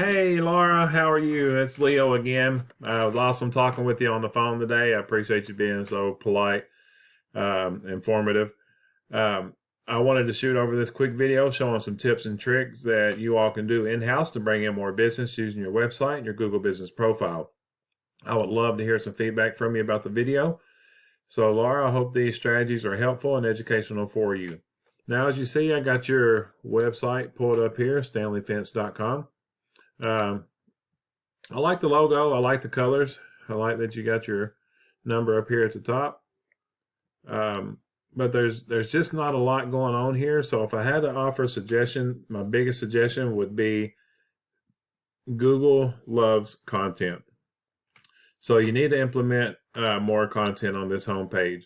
Hey Laura, how are you? It's Leo again. It was awesome talking with you on the phone today. I appreciate you being so polite, informative. Um, I wanted to shoot over this quick video showing some tips and tricks that you all can do in-house to bring in more business using your website and your Google Business Profile. I would love to hear some feedback from you about the video. So Laura, I hope these strategies are helpful and educational for you. Now, as you see, I got your website pulled up here, stanleyfence.com. I like the logo. I like the colors. I like that you got your number up here at the top. But there's just not a lot going on here. So if I had to offer a suggestion, my biggest suggestion would be Google loves content. So you need to implement more content on this homepage.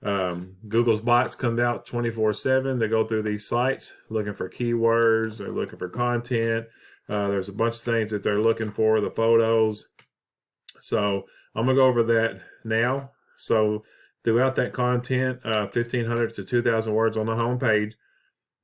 Google's bots come out 24/7. They go through these sites looking for keywords. They're looking for content. There's a bunch of things that they're looking for, the photos. So I'm going to go over that now. So throughout that content, 1,500 to 2,000 words on the home page.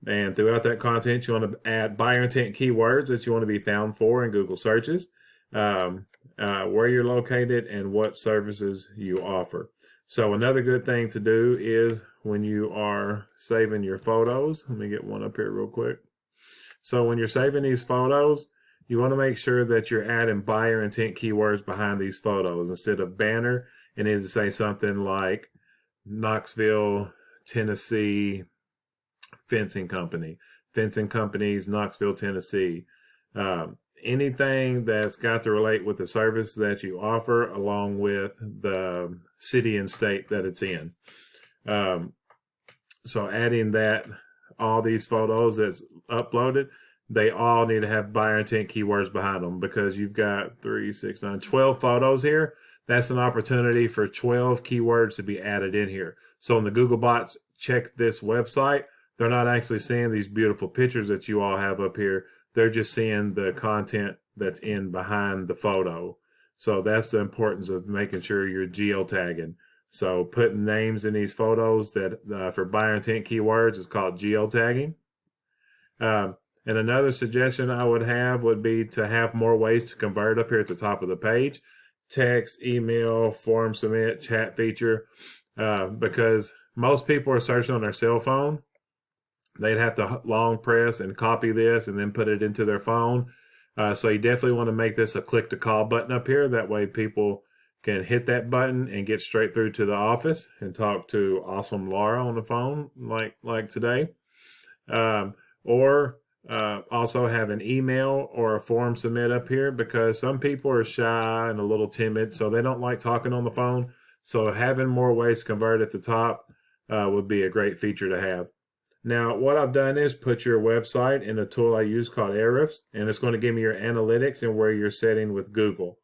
And throughout that content, you want to add buyer intent keywords that you want to be found for in Google searches, where you're located, and what services you offer. So another good thing to do is when you are saving your photos, let me get one up here real quick. So when you're saving these photos, you want to make sure that you're adding buyer intent keywords behind these photos. Instead of banner, it needs to say something like Knoxville, Tennessee Fencing Company, Fencing Companies, Knoxville, Tennessee. Anything that's got to relate with the service that you offer along with the city and state that it's in. So adding that, all these photos that's uploaded, they all need to have buyer intent keywords behind them, because you've got 3, 6, 9, 12 photos here. That's an opportunity for 12 keywords to be added in here. So when the Google bots check this website, they're not actually seeing these beautiful pictures that you all have up here. They're just seeing the content that's in behind the photo. So that's the importance of making sure you're geotagging. So putting names in these photos that for buyer intent keywords is called geotagging. And another suggestion I would have would be to have more ways to convert up here at the top of the page. Text, email, form submit, chat feature. Because most people are searching on their cell phone. They'd have to long press and copy this and then put it into their phone. So you definitely want to make this a click to call button up here. That way people can hit that button and get straight through to the office and talk to awesome Laura on the phone like today. Or also have an email or a form submit up here, because some people are shy and a little timid, so they don't like talking on the phone. So having more ways to convert at the top would be a great feature to have. Now, what I've done is put your website in a tool I use called Ahrefs, and it's going to give me your analytics and where you're setting with Google.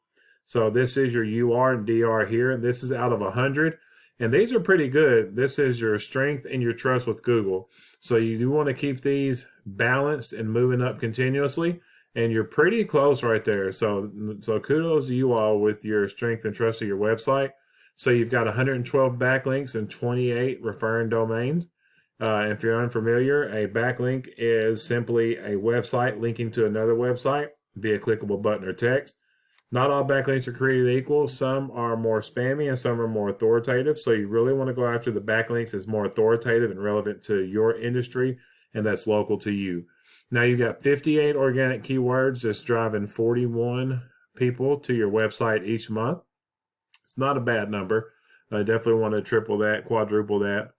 So this is your UR and DR here. This is out of 100, and these are pretty good. This is your strength and your trust with Google. So you do want to keep these balanced and moving up continuously, and you're pretty close right there. So kudos to you all with your strength and trust of your website. So you've got 112 backlinks and 28 referring domains. If you're unfamiliar, a backlink is simply a website linking to another website via clickable button or text. Not all backlinks are created equal. Some are more spammy and some are more authoritative. So you really want to go after the backlinks that's more authoritative and relevant to your industry and that's local to you. Now you've got 58 organic keywords that's driving 41 people to your website each month. It's not a bad number. I definitely want to triple that, quadruple that.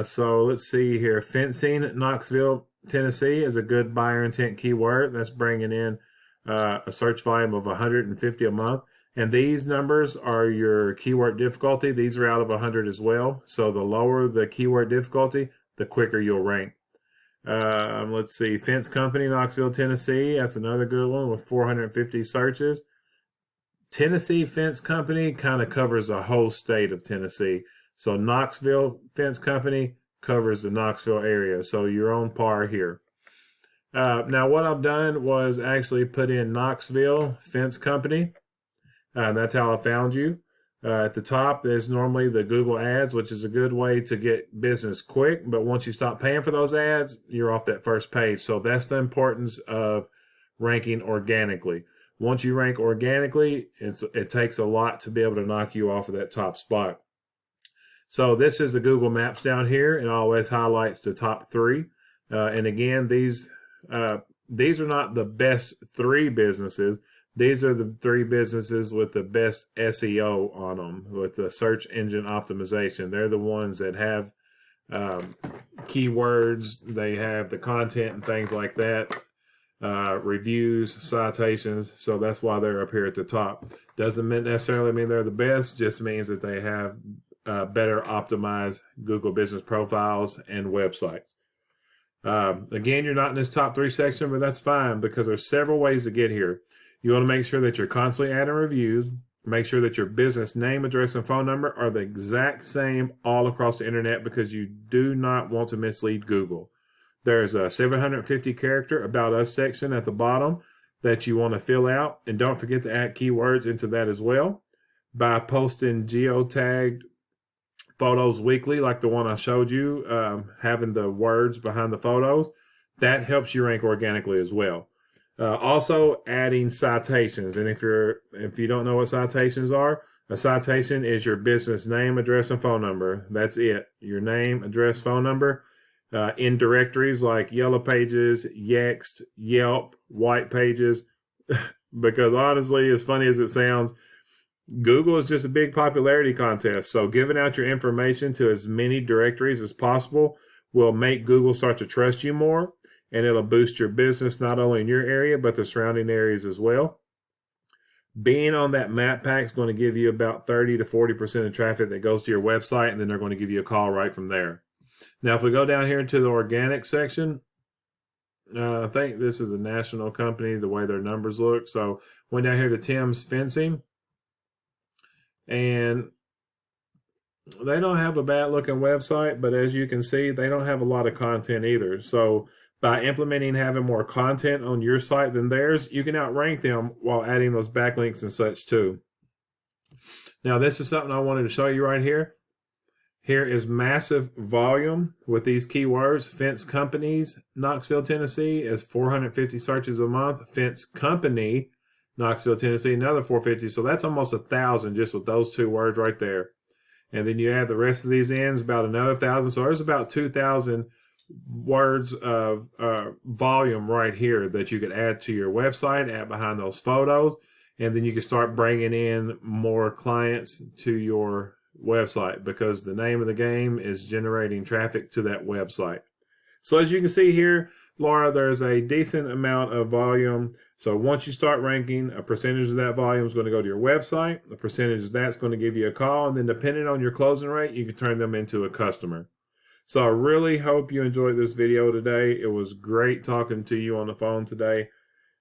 So let's see here. Fencing, Knoxville, Tennessee is a good buyer intent keyword. That's bringing in a search volume of 150 a month. And these numbers are your keyword difficulty. These are out of 100 as well. So the lower the keyword difficulty, the quicker you'll rank. Let's see. Fence Company, Knoxville, Tennessee. That's another good one with 450 searches. Tennessee Fence Company kind of covers the whole state of Tennessee. So Knoxville Fence Company covers the Knoxville area. So you're on par here. Now what I've done was actually put in Knoxville Fence Company. That's how I found you. At the top, there's normally the Google ads, which is a good way to get business quick. But once you stop paying for those ads, you're off that first page. So that's the importance of ranking organically. Once you rank organically, it takes a lot to be able to knock you off of that top spot. So this is the Google Maps down here, and always highlights the top 3. And again, these are not the best 3 businesses. These are the 3 businesses with the best SEO on them, with the search engine optimization. They're the ones that have keywords, they have the content and things like that, reviews, citations. So that's why they're up here at the top. Doesn't necessarily mean they're the best, just means that they have better optimized Google business profiles and websites. Again, you're not in this top 3 section, but that's fine because there's several ways to get here. You want to make sure that you're constantly adding reviews. Make sure that your business name, address, and phone number are the exact same all across the internet because you do not want to mislead Google. There's a 750 character About Us section at the bottom that you want to fill out. And don't forget to add keywords into that as well. By posting geotagged photos weekly, like the one I showed you, having the words behind the photos, that helps you rank organically as well. Also adding citations. And if you don't know what citations are, a citation is your business name, address, and phone number. That's it. Your name, address, phone number. In directories like Yellow Pages, Yext, Yelp, White Pages. Because honestly, as funny as it sounds, Google is just a big popularity contest. So giving out your information to as many directories as possible will make Google start to trust you more. And it'll boost your business not only in your area, but the surrounding areas as well. Being on that map pack is going to give you about 30 to 40% of traffic that goes to your website, and then they're going to give you a call right from there. Now, if we go down here into the organic section, I think this is a national company, the way their numbers look. So went down here to Tim's Fencing, and they don't have a bad looking website, but as you can see, they don't have a lot of content either. So by implementing having more content on your site than theirs, you can outrank them while adding those backlinks and such too. Now, this is something I wanted to show you right here. Here is massive volume with these keywords. Fence companies, Knoxville, Tennessee, is 450 searches a month. Fence company, Knoxville, Tennessee, another 450. So that's almost 1,000 just with those 2 words right there. And then you add the rest of these in, about another 1,000. So there's about 2,000 words of volume right here that you could add to your website, add behind those photos, and then you can start bringing in more clients to your website because the name of the game is generating traffic to that website. So as you can see here, Laura, there's a decent amount of volume. So once you start ranking, a percentage of that volume is going to go to your website. A percentage of that's going to give you a call, and then depending on your closing rate, you can turn them into a customer. So I really hope you enjoyed this video today. It was great talking to you on the phone today.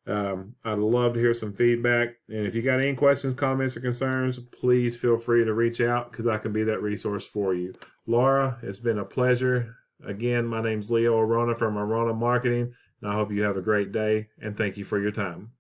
I'd love to hear some feedback. And if you got any questions, comments, or concerns, please feel free to reach out because I can be that resource for you. Laura, it's been a pleasure. Again, my name's Leo Arona from Arona Marketing, and I hope you have a great day, and thank you for your time.